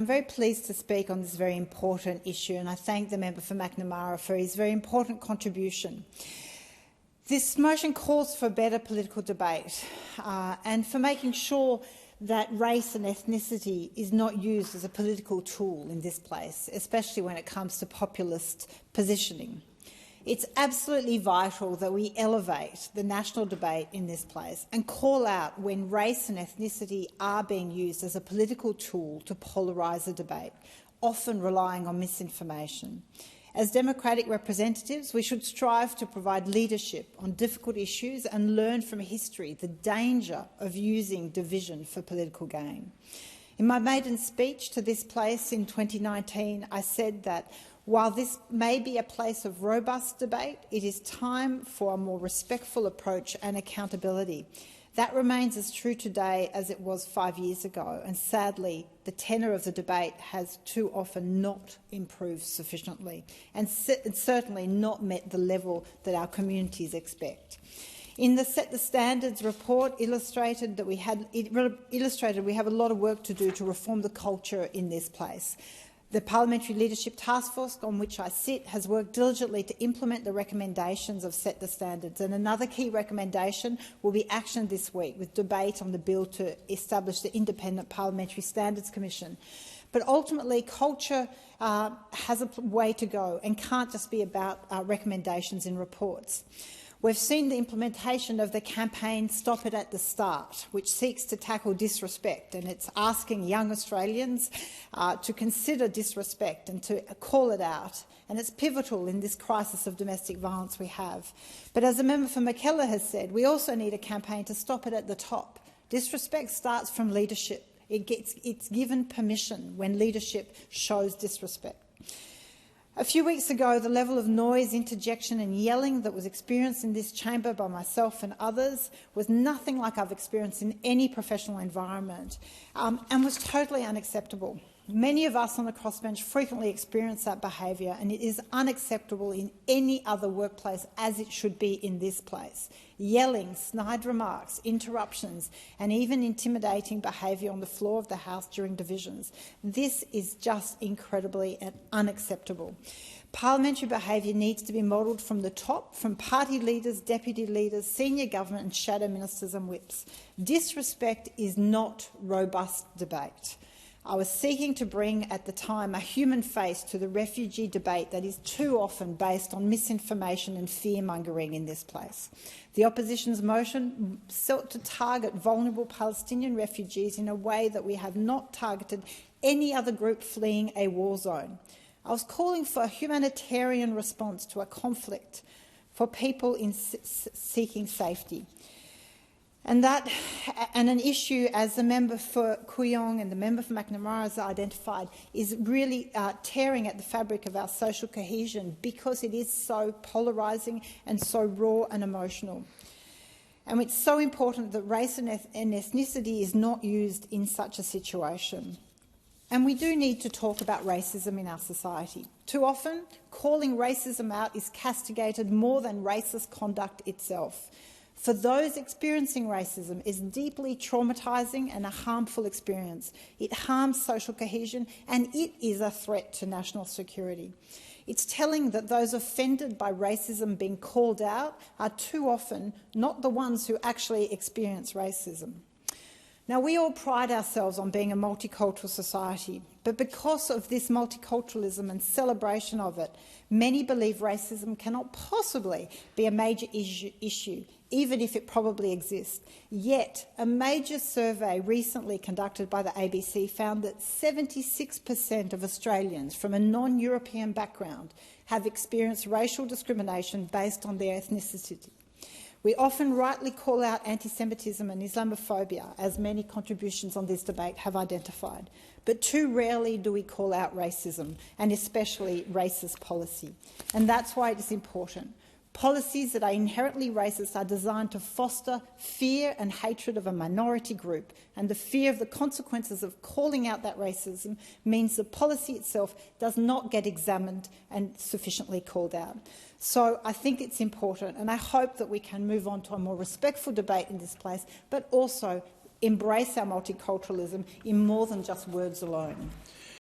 I'm very pleased to speak on this very important issue, and I thank the member for Macnamara for his very important contribution. This motion calls for better political debate and for making sure that race and ethnicity is not used as a political tool in this place, especially when it comes to populist positioning. It's absolutely vital that we elevate the national debate in this place and call out when race and ethnicity are being used as a political tool to polarise the debate, often relying on misinformation. As democratic representatives, we should strive to provide leadership on difficult issues and learn from history the danger of using division for political gain. In my maiden speech to this place in 2019, I said that while this may be a place of robust debate, it is time for a more respectful approach and accountability. That remains as true today as it was 5 years ago, and sadly, the tenor of the debate has too often not improved sufficiently and certainly not met the level that our communities expect. In the Set the Standards report illustrated we have a lot of work to do to reform the culture in this place. The Parliamentary Leadership Taskforce, on which I sit, has worked diligently to implement the recommendations of Set the Standards, and another key recommendation will be actioned this week with debate on the bill to establish the Independent Parliamentary Standards Commission. But ultimately, culture has a way to go and can't just be about recommendations in reports. We've seen the implementation of the campaign Stop It at the Start, which seeks to tackle disrespect, and it's asking young Australians to consider disrespect and to call it out. And it's pivotal in this crisis of domestic violence we have. But as the member for Mackellar has said, we also need a campaign to stop it at the top. Disrespect starts from leadership. It's given permission when leadership shows disrespect. A few weeks ago, the level of noise, interjection and yelling that was experienced in this chamber by myself and others was nothing like I've experienced in any professional environment and was totally unacceptable. Many of us on the crossbench frequently experience that behaviour, and it is unacceptable in any other workplace as it should be in this place. Yelling, snide remarks, interruptions and even intimidating behaviour on the floor of the House during divisions. This is just incredibly and unacceptable. Parliamentary behaviour needs to be modelled from the top, from party leaders, deputy leaders, senior government and shadow ministers and whips. Disrespect is not robust debate. I was seeking to bring, at the time, a human face to the refugee debate that is too often based on misinformation and fear-mongering in this place. The opposition's motion sought to target vulnerable Palestinian refugees in a way that we have not targeted any other group fleeing a war zone. I was calling for a humanitarian response to a conflict for people seeking safety. And an issue, as the member for Kooyong and the member for Macnamara has identified, is really tearing at the fabric of our social cohesion because it is so polarising and so raw and emotional. And it's so important that race and ethnicity is not used in such a situation. And we do need to talk about racism in our society. Too often, calling racism out is castigated more than racist conduct itself. For those experiencing racism, it's deeply traumatising and a harmful experience. It harms social cohesion and it is a threat to national security. It's telling that those offended by racism being called out are too often not the ones who actually experience racism. Now, we all pride ourselves on being a multicultural society, but because of this multiculturalism and celebration of it, many believe racism cannot possibly be a major issue, even if it probably exists. Yet, a major survey recently conducted by the ABC found that 76% of Australians from a non-European background have experienced racial discrimination based on their ethnicity. We often rightly call out anti-Semitism and Islamophobia, as many contributions on this debate have identified, but too rarely do we call out racism, and especially racist policy. And that's why it is important. Policies that are inherently racist are designed to foster fear and hatred of a minority group, and the fear of the consequences of calling out that racism means the policy itself does not get examined and sufficiently called out. So I think it's important, and I hope that we can move on to a more respectful debate in this place, but also embrace our multiculturalism in more than just words alone.